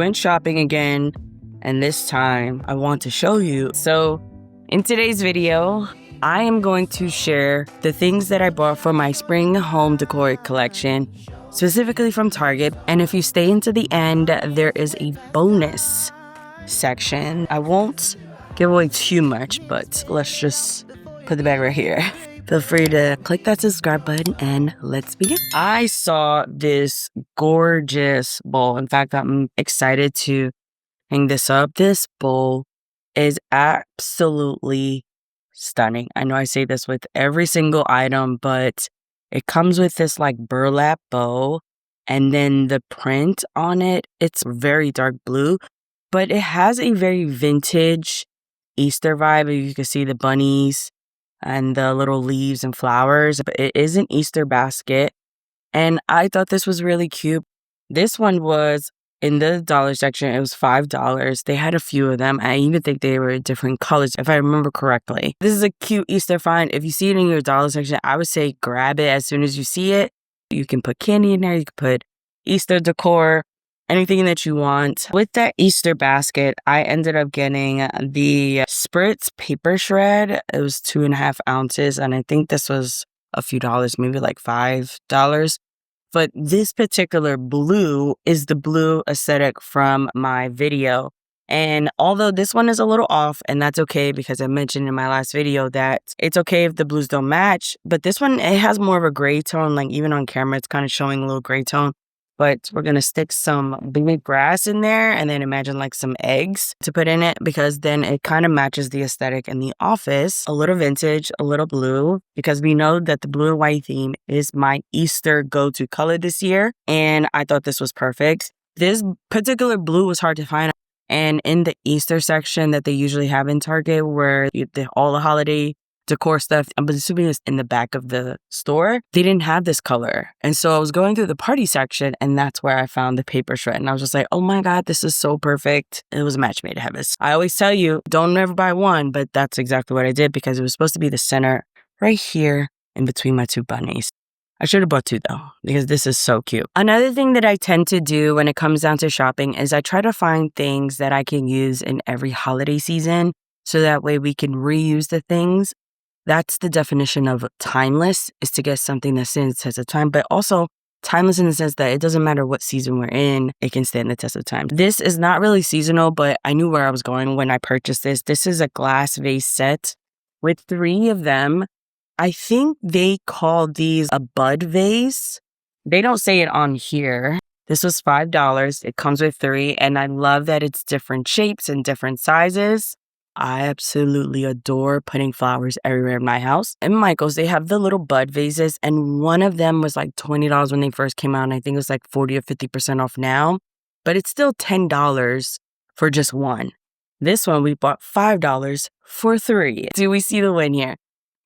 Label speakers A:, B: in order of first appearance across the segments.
A: went shopping again, and this time I want to show you. So in today's video, I am going to share the things that I bought for my spring home decor collection, specifically from Target. And if you stay into the end, there is a bonus section. I won't give away too much, but let's just put the bag right here. Feel free to click that subscribe button and let's begin. I saw this gorgeous bowl. In fact, I'm excited to hang this up. This bowl is absolutely stunning. I know I say this with every single item, but it comes with this like burlap bow, and then the print on it, it's very dark blue, but it has a very vintage Easter vibe. You can see the bunnies and the little leaves and flowers, but it is an Easter basket. And I thought this was really cute. This one was in the dollar section. It was $5. They had a few of them. I even think they were different colors, if I remember correctly. This is a cute Easter find. If you see it in your dollar section, I would say grab it as soon as you see it. You can put candy in there. You can put Easter decor, anything that you want. With that Easter basket, I ended up getting the Spritz paper shred. It was 2.5 ounces, and I think this was a few dollars, maybe like $5. But this particular blue is the blue aesthetic from my video. And although this one is a little off, and that's okay because I mentioned in my last video that it's okay if the blues don't match, but this one, it has more of a gray tone. Like even on camera, it's kind of showing a little gray tone. But we're going to stick some baby grass in there and then imagine like some eggs to put in it, because then it kind of matches the aesthetic in the office. A little vintage, a little blue, because we know that the blue and white theme is my Easter go-to color this year. And I thought this was perfect. This particular blue was hard to find. And in the Easter section that they usually have in Target, where all the holiday decor stuff, I'm assuming it's in the back of the store, they didn't have this color. And so I was going through the party section, and that's where I found the paper shred. And I was just like, oh my God, this is so perfect. It was a match made in heaven. I always tell you, don't ever buy one, but that's exactly what I did, because it was supposed to be the center right here in between my two bunnies. I should have bought two though, because this is so cute. Another thing that I tend to do when it comes down to shopping is I try to find things that I can use in every holiday season, so that way we can reuse the things. That's the definition of timeless, is to get something that stands the test of time, but also timeless in the sense that it doesn't matter what season we're in, it can stand the test of time. This is not really seasonal, but I knew where I was going when I purchased this. This is a glass vase set with 3 of them. I think they call these a bud vase. They don't say it on here. This was $5. It comes with 3, and I love that it's different shapes and different sizes. I absolutely adore putting flowers everywhere in my house. In Michael's, they have the little bud vases, and one of them was like $20 when they first came out, and I think it was like 40 or 50% off now, but it's still $10 for just one. This one, we bought $5 for 3. Do we see the win here?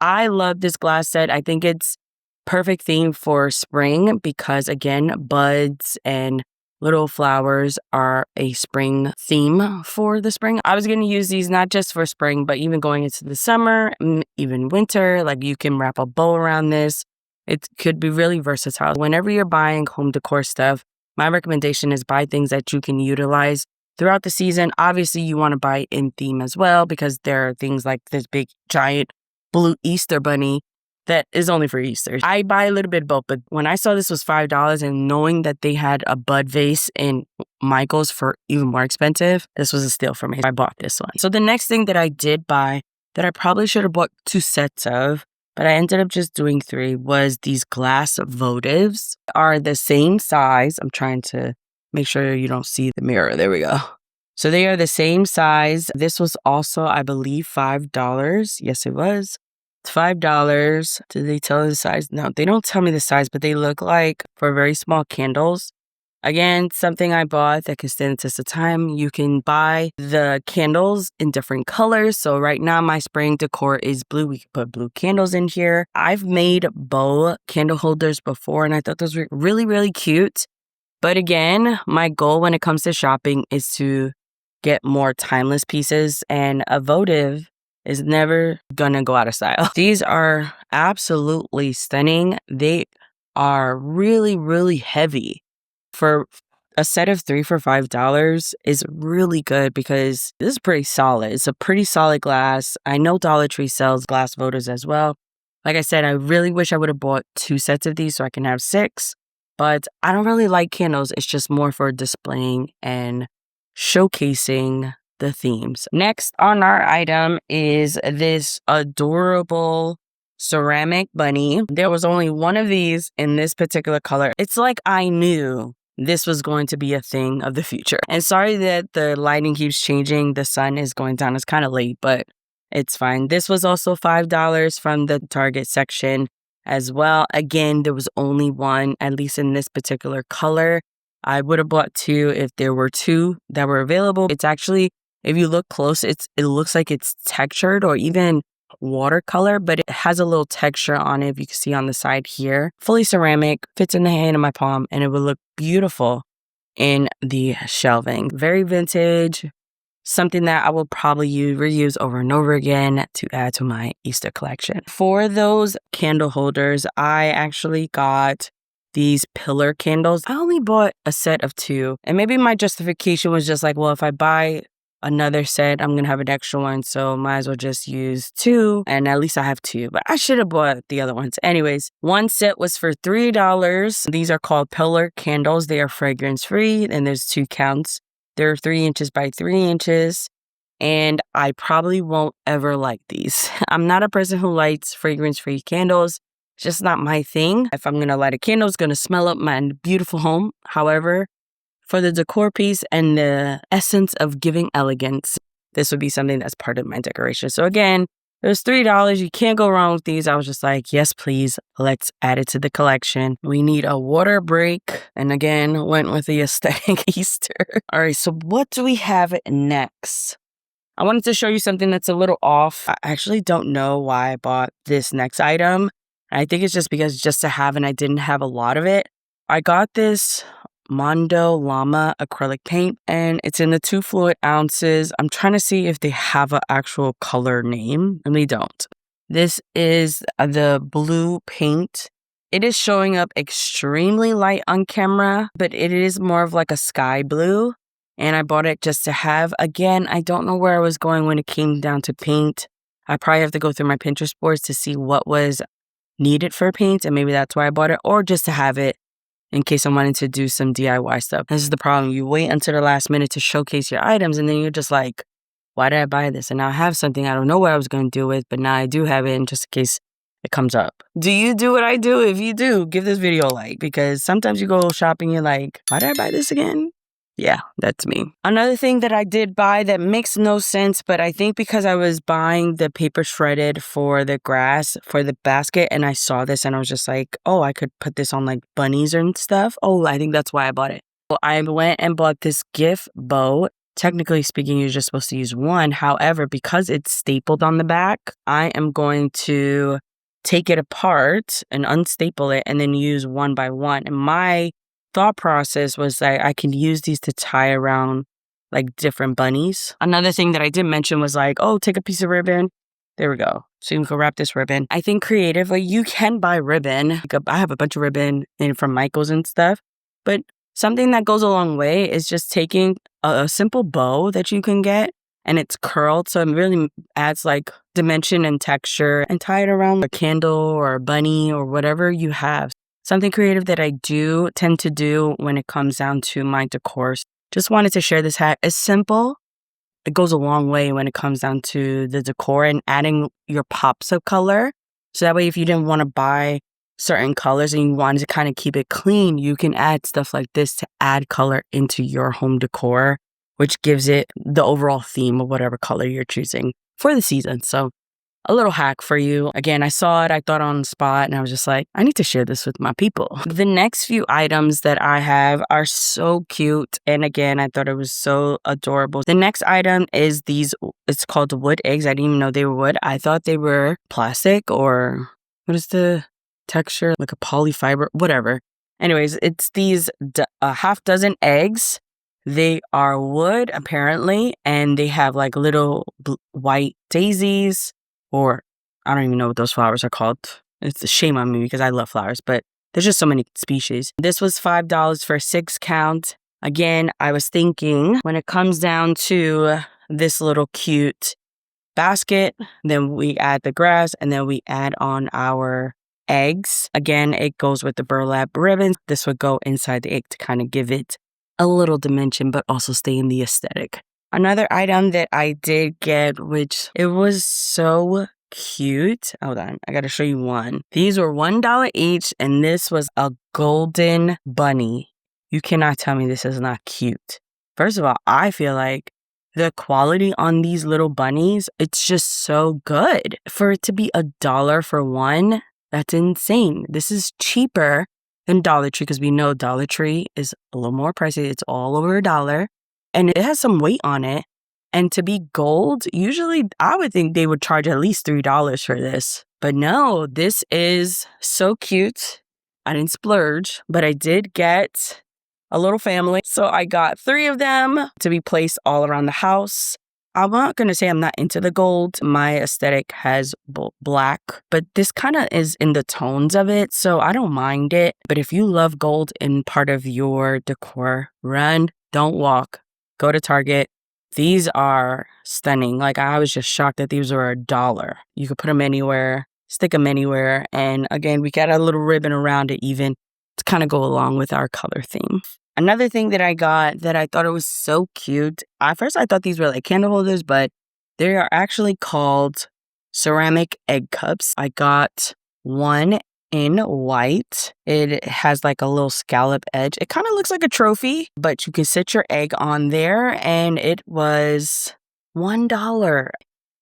A: I love this glass set. I think it's perfect theme for spring because, again, buds and little flowers are a spring theme for the spring. I was going to use these not just for spring, but even going into the summer, even winter. Like you can wrap a bow around this. It could be really versatile. Whenever you're buying home decor stuff, my recommendation is buy things that you can utilize throughout the season. Obviously, you want to buy in theme as well, because there are things like this big, giant blue Easter bunny that is only for Easter. I buy a little bit of both, but when I saw this was $5 and knowing that they had a bud vase in Michael's for even more expensive, this was a steal for me. I bought this one. So the next thing that I did buy that I probably should have bought 2 sets of, but I ended up just doing 3, was these glass votives. Are the same size. I'm trying to make sure you don't see the mirror. There we go. So they are the same size. This was also, I believe, $5. Yes, it was. It's $5. Did they tell the size? No, they don't tell me the size, but they look like for very small candles. Again, something I bought that can stand the test of time. You can buy the candles in different colors. So right now, my spring decor is blue. We can put blue candles in here. I've made bow candle holders before, and I thought those were really, really cute. But again, my goal when it comes to shopping is to get more timeless pieces, and a votive is never gonna go out of style. These are absolutely stunning. They are really, really heavy for a set of 3 for $5 is really good because this is pretty solid. It's a pretty solid glass. I know Dollar Tree sells glass voters as well. Like I said, I really wish I would have bought 2 sets of these so I can have 6. But I don't really like candles. It's just more for displaying and showcasing the themes. Next on our item is this adorable ceramic bunny. There was only one of these in this particular color. It's like I knew this was going to be a thing of the future. And sorry that the lighting keeps changing. The sun is going down. It's kind of late, but it's fine. This was also $5 from the Target section as well. Again, there was only one, at least in this particular color. I would have bought 2 if there were 2 that were available. It's actually, if you look close, it looks like it's textured or even watercolor, but it has a little texture on it. If you can see on the side here, fully ceramic, fits in the hand of my palm, and it would look beautiful in the shelving. Very vintage, something that I will probably reuse over and over again to add to my Easter collection. For those candle holders, I actually got these pillar candles. I only bought a set of 2, and maybe my justification was just like, well, if I buy another set, I'm gonna have an extra one, so might as well just use 2, and at least I have 2, but I should have bought the other ones. Anyways, one set was for $3. These are called pillar candles. They are fragrance free, and there's 2 counts. They're 3 inches by 3 inches, and I probably won't ever like these. I'm not a person who lights fragrance free candles. It's just not my thing. If I'm gonna light a candle, it's gonna smell up my beautiful home. However, for the decor piece and the essence of giving elegance, this would be something that's part of my decoration. So again, it was $3. You can't go wrong with these. I was just like, yes, please, let's add it to the collection. We need a water break. And again, went with the aesthetic Easter. All right, so what do we have next? I wanted to show you something that's a little off. I actually don't know why I bought this next item. I think it's just because just to have, and I didn't have a lot of it. I got this Mondo Llama acrylic paint, and it's in the 2 fluid ounces. I'm trying to see if they have an actual color name, and they don't. This is the blue paint. It is showing up extremely light on camera, but it is more of like a sky blue, and I bought it just to have. Again, I don't know where I was going when it came down to paint. I probably have to go through my Pinterest boards to see what was needed for paint, and maybe that's why I bought it, or just to have it in case I wanted to do some DIY stuff. This is the problem. You wait until the last minute to showcase your items, and then you're just like, why did I buy this? And now I have something I don't know what I was going to do with, but now I do have it in just in case it comes up. Do you do what I do? If you do, give this video a like, because sometimes you go shopping, you're like, why did I buy this again? Yeah, that's me. Another thing that I did buy that makes no sense, but I think because I was buying the paper shredded for the grass, for the basket, and I saw this and I was just like, oh, I could put this on like bunnies and stuff. Oh, I think that's why I bought it. So I went and bought this gift bow. Technically speaking, you're just supposed to use one. However, because it's stapled on the back, I am going to take it apart and unstaple it and then use one by one. And my thought process was that I can use these to tie around like different bunnies. Another thing that I did mention was like, oh, take a piece of ribbon. There we go. So you can wrap this ribbon. I think creatively, you can buy ribbon. Like I have a bunch of ribbon from Michael's and stuff, but something that goes a long way is just taking a simple bow that you can get, and it's curled, so it really adds like dimension and texture, and tie it around a candle or a bunny or whatever you have. Something creative that I do tend to do when it comes down to my decor. Just wanted to share this hat. It's simple. It goes a long way when it comes down to the decor and adding your pops of color. So that way, if you didn't want to buy certain colors and you wanted to kind of keep it clean, you can add stuff like this to add color into your home decor, which gives it the overall theme of whatever color you're choosing for the season. So a little hack for you. Again, I saw it, I thought on the spot, and I was just like, I need to share this with my people. The next few items that I have are so cute. And again, I thought it was so adorable. The next item is these, it's called wood eggs. I didn't even know they were wood. I thought they were plastic, or what is the texture? Like a polyfiber, whatever. Anyways, it's these half dozen eggs. They are wood, apparently, and they have like little white daisies, or I don't even know what those flowers are called. It's a shame on me because I love flowers, but there's just so many species. This was $5 for a 6 count. Again, I was thinking when it comes down to this little cute basket, then we add the grass, and then we add on our eggs. Again, it goes with the burlap ribbon. This would go inside the egg to kind of give it a little dimension, but also stay in the aesthetic. Another item that I did get, which it was so cute. Hold on, I gotta show you one. These were $1 each, and this was a golden bunny. You cannot tell me this is not cute. First of all, I feel like the quality on these little bunnies, it's just so good. For it to be $1 for one, that's insane. This is cheaper than Dollar Tree because we know Dollar Tree is a little more pricey. It's all over $1 and it has some weight on it. And to be gold, usually I would think they would charge at least $3 for this. But no, this is so cute. I didn't splurge, but I did get a little family. So I got 3 of them to be placed all around the house. I'm not going to say I'm not into the gold. My aesthetic has black, but this kind of is in the tones of it, so I don't mind it. But if you love gold in part of your decor, run, don't walk. Go to Target. These are stunning. Like, I was just shocked that these were $1. You could put them anywhere, stick them anywhere. And again, we got a little ribbon around it even to kind of go along with our color theme. Another thing that I got that I thought it was so cute. At first, I thought these were like candle holders, but they are actually called ceramic egg cups. I got one in white. It has like a little scallop edge. It kind of looks like a trophy, but you can sit your egg on there, and it was $1.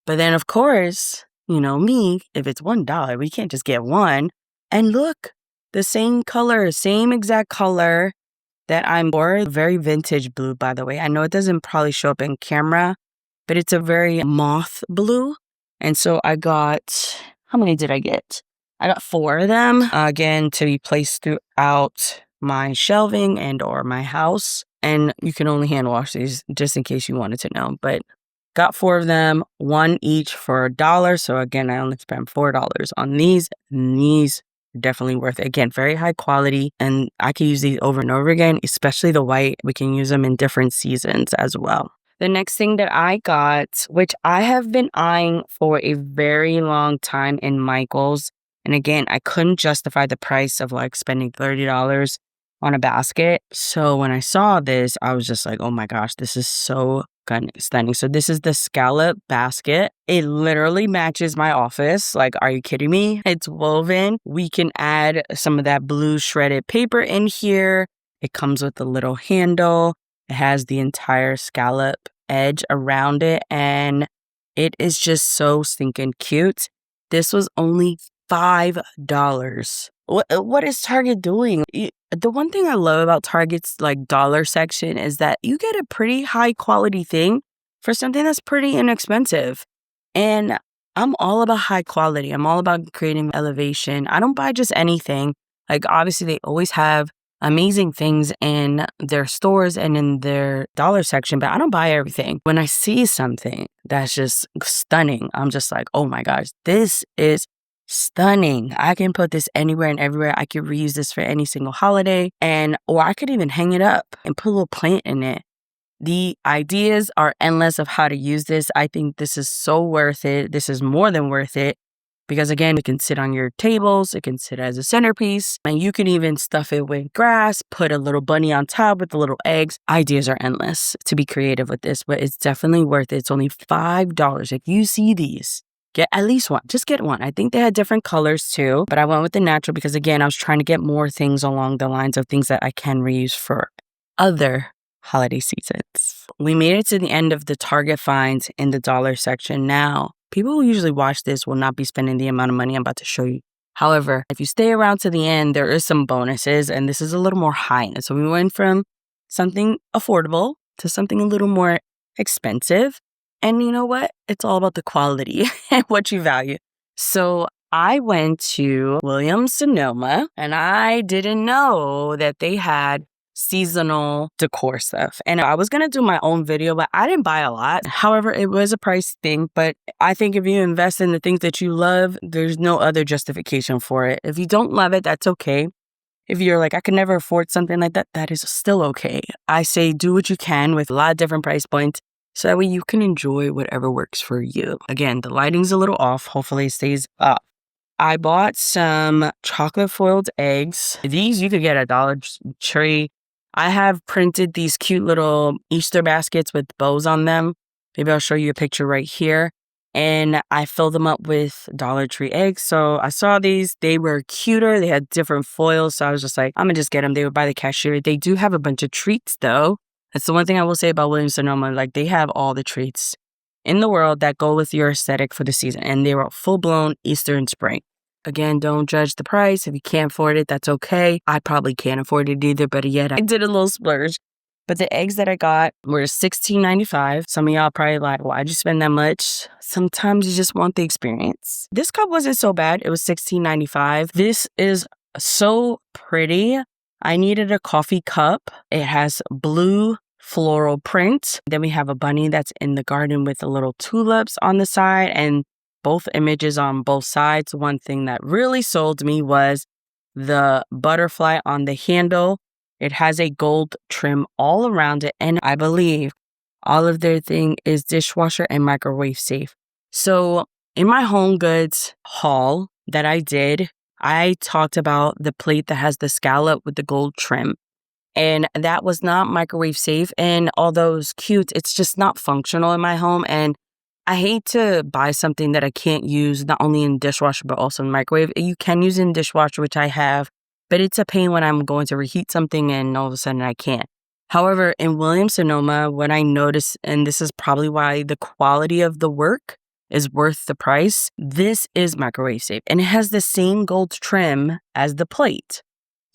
A: But then, of course, you know me, if it's $1, we can't just get one. And look, the same color, same exact color that I'm for. Very vintage blue, by the way. I know it doesn't probably show up in camera, but it's a very moth blue. And so I got, how many did I get? I got 4 of them, again, to be placed throughout my shelving and or my house. And you can only hand wash these just in case you wanted to know. But got 4 of them, 1 each for $1. So again, I only spent $4 on these. And these definitely worth it. Again, very high quality, and I can use these over and over again, especially the white. We can use them in different seasons as well. The next thing that I got, which I have been eyeing for a very long time in Michael's, and again, I couldn't justify the price of like spending $30 on a basket. So when I saw this, I was just like, oh my gosh, this is so stunning. So this is the scallop basket. It literally matches my office. Like, are you kidding me? It's woven. We can add some of that blue shredded paper in here. It comes with a little handle. It has the entire scallop edge around it, and it is just so stinking cute. This was only $5. What is Target doing? The one thing I love about Target's like dollar section is that you get a pretty high quality thing for something that's pretty inexpensive. And I'm all about high quality. I'm all about creating elevation. I don't buy just anything. Like, obviously they always have amazing things in their stores and in their dollar section, but I don't buy everything. When I see something that's just stunning, I'm just like, oh my gosh, this is stunning. I can put this anywhere and everywhere. I could reuse this for any single holiday, or I could even hang it up and put a little plant in it. The ideas are endless of how to use this. I think this is so worth it. This is more than worth it because, again, it can sit on your tables. It can sit as a centerpiece, and you can even stuff it with grass, put a little bunny on top with the little eggs. Ideas are endless to be creative with this, but it's definitely worth it. It's only $5. If you see these, get at least one. Just get one. I think they had different colors too, but I went with the natural because, again, I was trying to get more things along the lines of things that I can reuse for other holiday seasons. We made it to the end of the Target finds in the dollar section. Now, people who usually watch this will not be spending the amount of money I'm about to show you. However, if you stay around to the end, there is some bonuses, and this is a little more high end. So we went from something affordable to something a little more expensive. And you know what? It's all about the quality and what you value. So I went to Williams-Sonoma, and I didn't know that they had seasonal decor stuff. And I was going to do my own video, but I didn't buy a lot. However, it was a price thing. But I think if you invest in the things that you love, there's no other justification for it. If you don't love it, that's okay. If you're like, I could never afford something like that, that is still okay. I say do what you can with a lot of different price points so that way you can enjoy whatever works for you. Again, the lighting's a little off. Hopefully it stays up. I bought some chocolate foiled eggs. These you could get at Dollar Tree. I have printed these cute little Easter baskets with bows on them. Maybe I'll show you a picture right here. And I filled them up with Dollar Tree eggs. So I saw these. They were cuter. They had different foils. So I was just like, I'm going to just get them. They were by the cashier. They do have a bunch of treats, though. That's the one thing I will say about Williams-Sonoma. Like, they have all the treats in the world that go with your aesthetic for the season. And they were full-blown Easter and spring. Again, don't judge the price. If you can't afford it, that's okay. I probably can't afford it either, but yet I did a little splurge. But the eggs that I got were $16.95. Some of y'all probably like, why'd you spend that much? Sometimes you just want the experience. This cup wasn't so bad. It was $16.95. This is so pretty. I needed a coffee cup. It has blue floral print. Then we have a bunny that's in the garden with the little tulips on the side and both images on both sides. One thing that really sold me was the butterfly on the handle. It has a gold trim all around it, and I believe all of their thing is dishwasher and microwave safe. So in my home goods haul that I did, I talked about the plate that has the scallop with the gold trim. And that was not microwave safe. And although it's cute, it's just not functional in my home. And I hate to buy something that I can't use not only in dishwasher, but also in microwave. You can use it in dishwasher, which I have, but it's a pain when I'm going to reheat something and all of a sudden I can't. However, in Williams-Sonoma, what I noticed, and this is probably why the quality of the work is worth the price, this is microwave safe. And it has the same gold trim as the plate.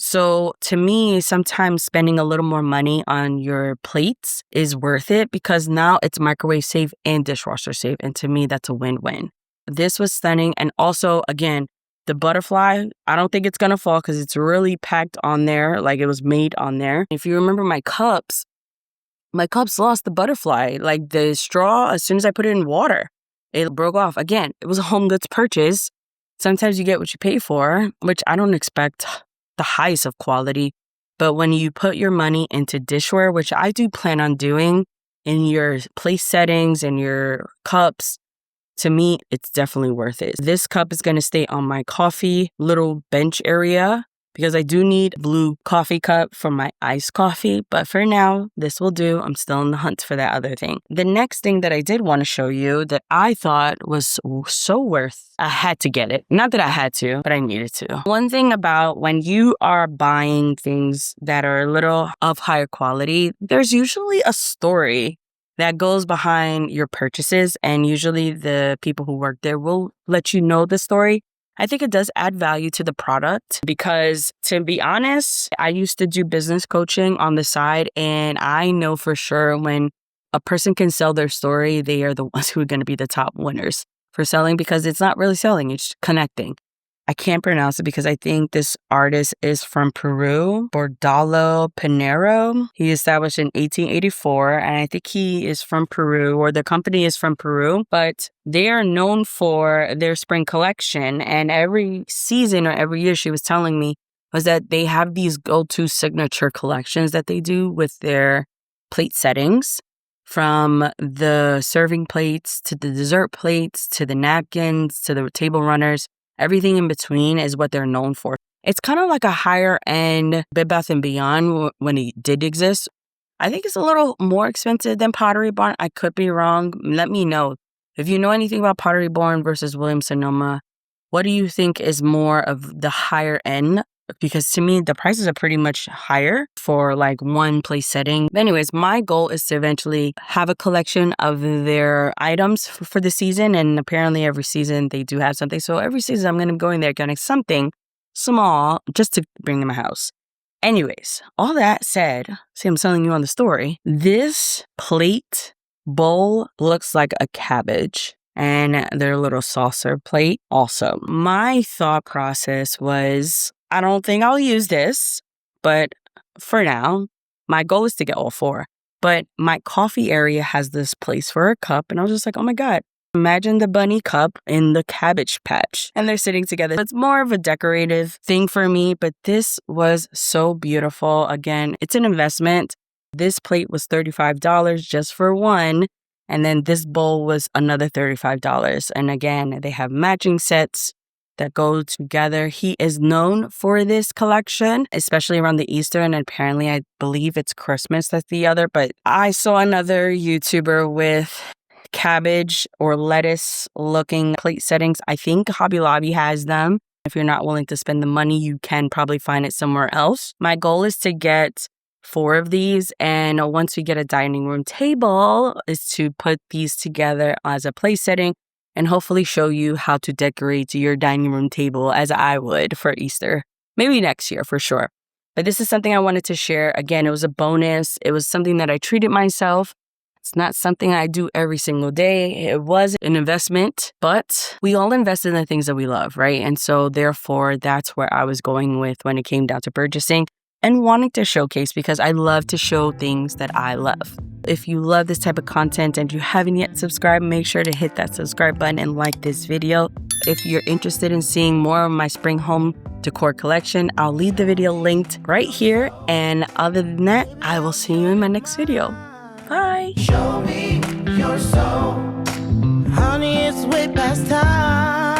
A: So to me, sometimes spending a little more money on your plates is worth it because now it's microwave safe and dishwasher safe. And to me, that's a win-win. This was stunning. And also, again, the butterfly, I don't think it's going to fall because it's really packed on there, like it was made on there. If you remember my cups lost the butterfly. Like the straw, as soon as I put it in water, it broke off. Again, it was a home goods purchase. Sometimes you get what you pay for, which I don't expect the highest of quality. But when you put your money into dishware, which I do plan on doing in your place settings and your cups, to me, it's definitely worth it. This cup is going to stay on my coffee little bench area because I do need a blue coffee cup for my iced coffee. But for now, this will do. I'm still in the hunt for that other thing. The next thing that I did want to show you that I thought was so worth, I had to get it. Not that I had to, but I needed to. One thing about when you are buying things that are a little of higher quality, there's usually a story that goes behind your purchases. And usually the people who work there will let you know the story. I think it does add value to the product because, to be honest, I used to do business coaching on the side, and I know for sure when a person can sell their story, they are the ones who are going to be the top winners for selling because it's not really selling, it's connecting. I can't pronounce it because I think this artist is from Peru, Bordalo Pinero. He established in 1884, and I think he is from Peru, or the company is from Peru, but they are known for their spring collection. And every season or every year, she was telling me, was that they have these go-to signature collections that they do with their plate settings, from the serving plates to the dessert plates to the napkins to the table runners. Everything in between is what they're known for. It's kind of like a higher end Bed Bath & Beyond when it did exist. I think it's a little more expensive than Pottery Barn. I could be wrong. Let me know. If you know anything about Pottery Barn versus Williams-Sonoma, what do you think is more of the higher end? Because to me, the prices are pretty much higher for like one place setting. But anyways, my goal is to eventually have a collection of their items for the season. And apparently every season they do have something. So every season I'm going to be going there, getting something small just to bring to my house. Anyways, all that said, see, I'm telling you on the story. This plate bowl looks like a cabbage. And their little saucer plate also. My thought process was, I don't think I'll use this, but for now, my goal is to get all four. But my coffee area has this place for a cup, and I was just like, oh my God, Imagine the bunny cup in the Cabbage Patch, and they're sitting together. It's more of a decorative thing for me, but this was so beautiful. Again, it's an investment. This plate was $35 just for one, and then this bowl was another $35. And again, they have matching sets that go together. He is known for this collection, especially around the Easter, and apparently I believe it's Christmas that's the other, but I saw another YouTuber with cabbage or lettuce looking plate settings. I think Hobby Lobby has them. If you're not willing to spend the money, you can probably find it somewhere else. My goal is to get 4 of these, and once we get a dining room table, is to put these together as a place setting and hopefully show you how to decorate your dining room table as I would for Easter. Maybe next year for sure. But this is something I wanted to share. Again, it was a bonus. It was something that I treated myself. It's not something I do every single day. It was an investment, but we all invest in the things that we love, right? And so therefore, that's where I was going with when it came down to purchasing and wanting to showcase, because I love to show things that I love. If you love this type of content and you haven't yet subscribed, make sure to hit that subscribe button and like this video. If you're interested in seeing more of my spring home decor collection, I'll leave the video linked right here. And other than that, I will see you in my next video. Bye.
B: Show me your soul. Honey, it's way past time.